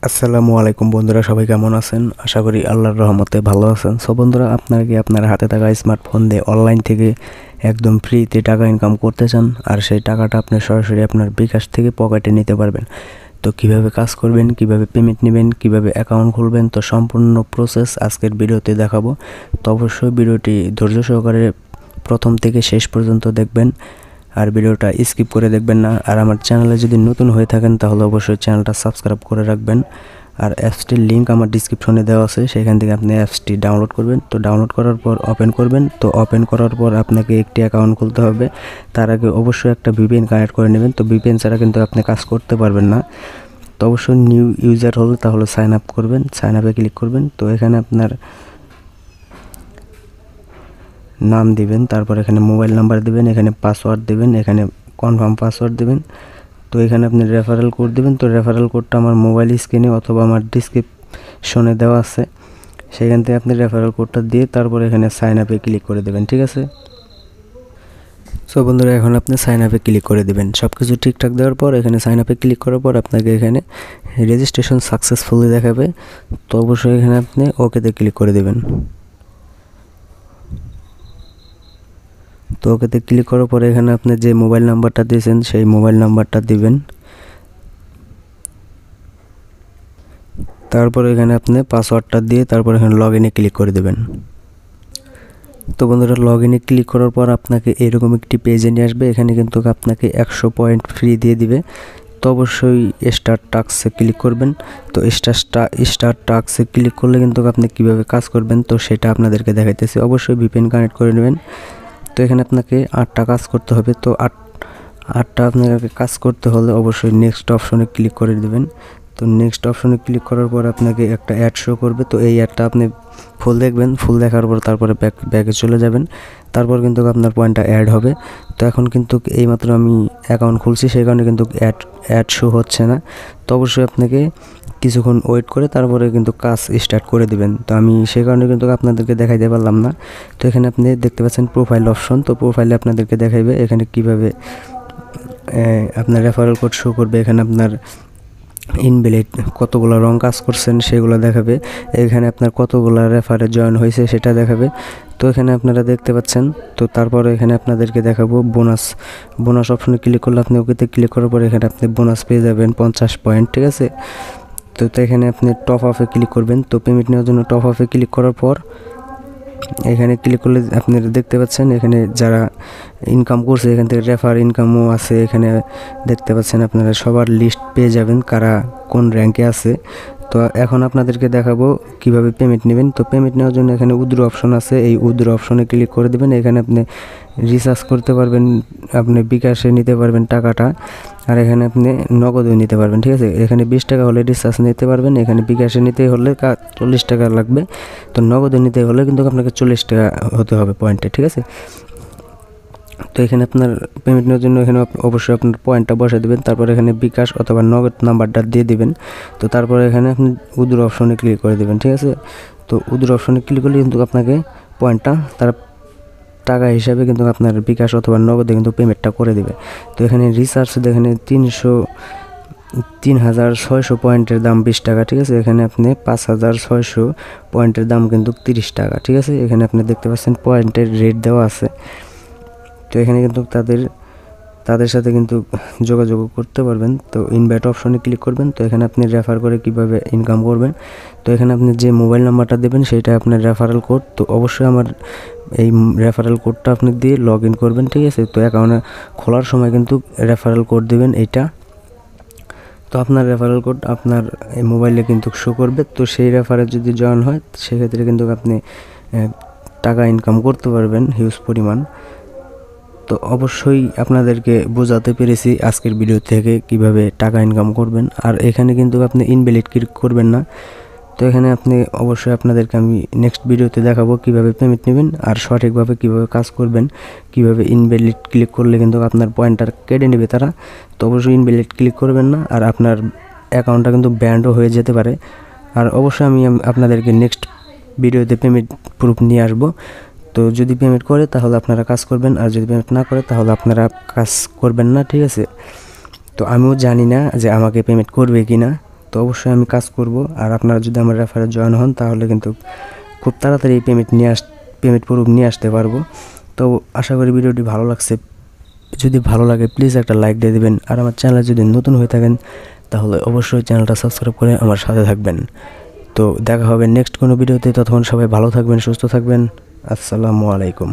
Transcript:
আসসালামু আলাইকুম বন্ধুরা, সবাই কেমন আছেন? আশা করি আল্লাহর রহমতে ভালো আছেন। সো বন্ধুরা, আপনারা কি আপনার হাতে থাকা স্মার্টফোন দিয়ে অনলাইন থেকে একদম ফ্রিতে টাকা ইনকাম করতে চান, আর সেই টাকাটা আপনি সরাসরি আপনার বিকাশ থেকে পকেটে নিতে পারবেন? তো কিভাবে কাজ করবেন, কিভাবে পেমেন্ট নেবেন, কিভাবে অ্যাকাউন্ট খুলবেন, তো সম্পূর্ণ প্রসেস আজকের ভিডিওতে দেখাবো। তো অবশ্যই ভিডিওটি ধৈর্য সহকারে প্রথম থেকে শেষ পর্যন্ত দেখবেন, আর ভিডিওটা স্কিপ করে দেখবেন না। আর আমার চ্যানেলে যদি নতুন হয়ে থাকেন তাহলে অবশ্যই চ্যানেলটা সাবস্ক্রাইব করে রাখবেন। আর অ্যাপসটির লিঙ্ক আমার ডিসক্রিপশনে দেওয়া আছে, সেখান থেকে আপনি অ্যাপসটি ডাউনলোড করবেন। তো ডাউনলোড করার পর ওপেন করবেন। তো ওপেন করার পর আপনাকে একটি অ্যাকাউন্ট খুলতে হবে। তার আগে অবশ্যই একটা ভিপিএন কানেক্ট করে নেবেন। তো ভিপিএন ছাড়া কিন্তু আপনি কাজ করতে পারবেন না। তো অবশ্যই নিউ ইউজার হলে তাহলে সাইন আপ করবেন, সাইন আপে ক্লিক করবেন। তো এখানে আপনার নাম দিবেন, তারপর এখানে মোবাইল নাম্বার দিবেন, এখানে পাসওয়ার্ড দিবেন, এখানে কনফার্ম পাসওয়ার্ড দিবেন। তো এখানে আপনি রেফারেল কোড দিবেন। তো রেফারেল কোডটা আমার মোবাইল স্ক্রিনে অথবা আমার ডিসক্রিপশনে দেওয়া আছে, সেখান থেকে আপনি রেফারেল কোডটা দিয়ে তারপর এখানে সাইন আপে ক্লিক করে দেবেন, ঠিক আছে? সো বন্ধুরা, এখন আপনি সাইন আপে ক্লিক করে দেবেন। সব কিছু ঠিকঠাক দেওয়ার পর এখানে সাইন আপে ক্লিক করার পর আপনাকে এখানে রেজিস্ট্রেশন সাকসেসফুলি দেখাবে। তো অবশ্যই এখানে আপনি ওকেতে ক্লিক করে দেবেন। তো ওকেতে ক্লিক করার পরে এখানে আপনি যে মোবাইল নাম্বারটা দিয়েছেন সেই মোবাইল নাম্বারটা দিবেন। তারপর এখানে আপনি পাসওয়ার্ডটা দিয়ে তারপর এখানে লগ ইনে ক্লিক করে দেবেন। তো বন্ধুরা, লগ ইনে ক্লিক করার পর আপনাকে এরকম একটি পেজে নিয়ে আসবে। এখানে কিন্তু আপনাকে 100 পয়েন্ট ফ্রি দিয়ে দিবে। তো অবশ্যই স্টার্ট টাস্কে ক্লিক করবেন। তো স্টার্ট টাস্কে ক্লিক করলে কিন্তু আপনি কিভাবে কাজ করবেন তো সেটা আপনাদেরকে দেখাইতেছি। অবশ্যই ভিপিএন কানেক্ট করে নেবেন। তো এখানে আপনাকে 8টা কাজ করতে হবে। তো আটটা আপনাকে কাজ করতে হলে অবশ্যই নেক্সট অপশনে ক্লিক করে দেবেন। তো নেক্সট অপশনে ক্লিক করার পর আপনাকে একটা অ্যাড শো করবে। তো এই অ্যাডটা আপনি ফুল দেখবেন, ফুল দেখার পর তারপরে ব্যাকে চলে যাবেন। তারপর কিন্তু আপনার পয়েন্টটা অ্যাড হবে। তো এখন কিন্তু এইমাত্র আমি অ্যাকাউন্ট খুলছি, সেই কারণে কিন্তু অ্যাড শো হচ্ছে না। তো অবশ্যই আপনাকে কিছুক্ষণ ওয়েট করে তারপরে কিন্তু কাজ স্টার্ট করে দিবেন। তো আমি সেই কারণে কিন্তু আপনাদেরকে দেখাইতে পারলাম না। তো এখানে আপনি দেখতে পাচ্ছেন প্রোফাইল অপশন। তো প্রোফাইলে আপনাদেরকে দেখাইবে এখানে কিভাবে আপনার রেফারেল কোড শো করবে। এখানে আপনার ইনভ্যালিড কতগুলো রং কাজ করছেন সেগুলো দেখাবে। এখানে আপনার কতগুলো রেফারে জয়েন হয়েছে সেটা দেখাবে। তো এখানে আপনারা দেখতে পাচ্ছেন। তো তারপরে এখানে আপনাদেরকে দেখাবো বোনাস অপশনে ক্লিক করলে আপনি ওকেতে ক্লিক করার পরে এখানে আপনি বোনাস পেয়ে যাবেন 50 পয়েন্ট, ঠিক আছে? তো এখানে আপনি টপ আপে ক্লিক করবেন। তো পেমেন্ট নেওয়ার জন্য টপ আপে ক্লিক করার পর এখানে ক্লিক করলে আপনারা দেখতে পাচ্ছেন এখানে যারা ইনকাম করছে এখান থেকে রেফার ইনকামও আছে। এখানে দেখতে পাচ্ছেন আপনারা সবার লিস্ট পেয়ে যাবেন কারা কোন র্যাঙ্কে আছে। তো এখন আপনাদেরকে দেখাবো কিভাবে পেমেন্ট নেবেন। তো পেমেন্ট নেওয়ার জন্য এখানে উইথড্র অপশন আছে, এই উইথড্র অপশনে ক্লিক করে দেবেন। এখানে আপনি রিচার্জ করতে পারবেন, আপনি বিকাশে নিতে পারবেন টাকাটা, আর এখানে আপনি নগদও নিতে পারবেন, ঠিক আছে? এখানে 20 টাকা হলে রিচার্জ নিতে পারবেন, এখানে বিকাশে নিতে হলে 40 টাকা লাগবে। তো নগদে নিতে হলে কিন্তু আপনাকে 40 টাকা হতে হবে পয়েন্টে, ঠিক আছে? তো এখানে আপনার পেমেন্ট নেওয়ার জন্য এখানে অবশ্যই আপনার পয়েন্টটা বসে দেবেন। তারপর এখানে বিকাশ অথবা নগদ নাম্বারটা দিয়ে দিবেন। তো তারপরে এখানে আপনি উইথড্র অপশনে ক্লিক করে দেবেন, ঠিক আছে? তো উইথড্র অপশনে ক্লিক করলে কিন্তু আপনাকে পয়েন্টটা তারা টাকা হিসাবে কিন্তু আপনার বিকাশ অথবা নগদে কিন্তু পেমেন্টটা করে দেবে। তো এখানে রিচার্জ এখানে 3600 পয়েন্টের দাম 20 টাকা, ঠিক আছে? এখানে আপনি 5600 পয়েন্টের দাম কিন্তু 30 টাকা, ঠিক আছে? এখানে আপনি দেখতে পাচ্ছেন পয়েন্টের রেট দেওয়া আছে। তো এখানে কিন্তু তাদের সাথে কিন্তু যোগাযোগ করতে পারবেন। তো ইনভাইট অপশনে ক্লিক করবেন। তো এখানে আপনি রেফার করে কিভাবে ইনকাম করবেন। তো এখানে আপনি যে মোবাইল নাম্বারটা দেবেন সেটা আপনার রেফারেল কোড। তো অবশ্যই আমার এই রেফারেল কোডটা আপনি দিয়ে লগ ইন করবেন, ঠিক আছে? তো অ্যাকাউন্ট খোলার সময় কিন্তু রেফারেল কোড দেবেন এইটা। তো আপনার রেফারেল কোড আপনার এই মোবাইলে কিন্তু শো করবে। তো সেই রেফারে যদি জয়েন হয় সেক্ষেত্রে কিন্তু আপনি টাকা ইনকাম করতে পারবেন হিউজ পরিমাণ। তো অবশ্যই আপনাদেরকে বোঝাতে পেরেছি আজকের ভিডিও থেকে কিভাবে টাকা ইনকাম করবেন। আর এখানে কিন্তু আপনি ইনভ্যালিড ক্লিক করবেন না। তো এখানে আপনি অবশ্যই আপনাদেরকে আমি নেক্সট ভিডিওতে দেখাবো কিভাবে পেমেন্ট নেবেন আর সঠিকভাবে কিভাবে কাজ করবেন, কিভাবে ইনভ্যালিড ক্লিক করলে কিন্তু আপনার পয়েন্টটা কেটে নেবে তারা। তো অবশ্যই ইনভ্যালিড ক্লিক করবেন না, আর আপনার অ্যাকাউন্টটা কিন্তু ব্যান্ডও হয়ে যেতে পারে। আর অবশ্যই আমি আপনাদেরকে নেক্সট ভিডিওতে পেমেন্ট প্রুফ নিয়ে আসবো। তো যদি পেমেন্ট করে তাহলে আপনারা কাজ করবেন, আর যদি পেমেন্ট না করে তাহলে আপনারা কাজ করবেন না, ঠিক আছে? তো আমিও জানি না যে আমাকে পেমেন্ট করবে কি না। তো অবশ্যই আমি কাজ করব। আর আপনারা যদি আমার রেফারে জয়েন হন তাহলে কিন্তু খুব তাড়াতাড়ি এই পেমেন্ট প্রুফ নিয়ে আসতে পারবো। তো আশা করি ভিডিওটি ভালো লাগছে। যদি ভালো লাগে প্লিজ একটা লাইক দিয়ে দিবেন। আর আমার চ্যানেলে যদি নতুন হয়ে থাকেন তাহলে অবশ্যই চ্যানেলটা সাবস্ক্রাইব করে আমার সাথে থাকবেন। তো দেখা হবে নেক্সট কোনো ভিডিওতে। ততক্ষণ সবাই ভালো থাকবেন, সুস্থ থাকবেন। আসসালামু আলাইকুম।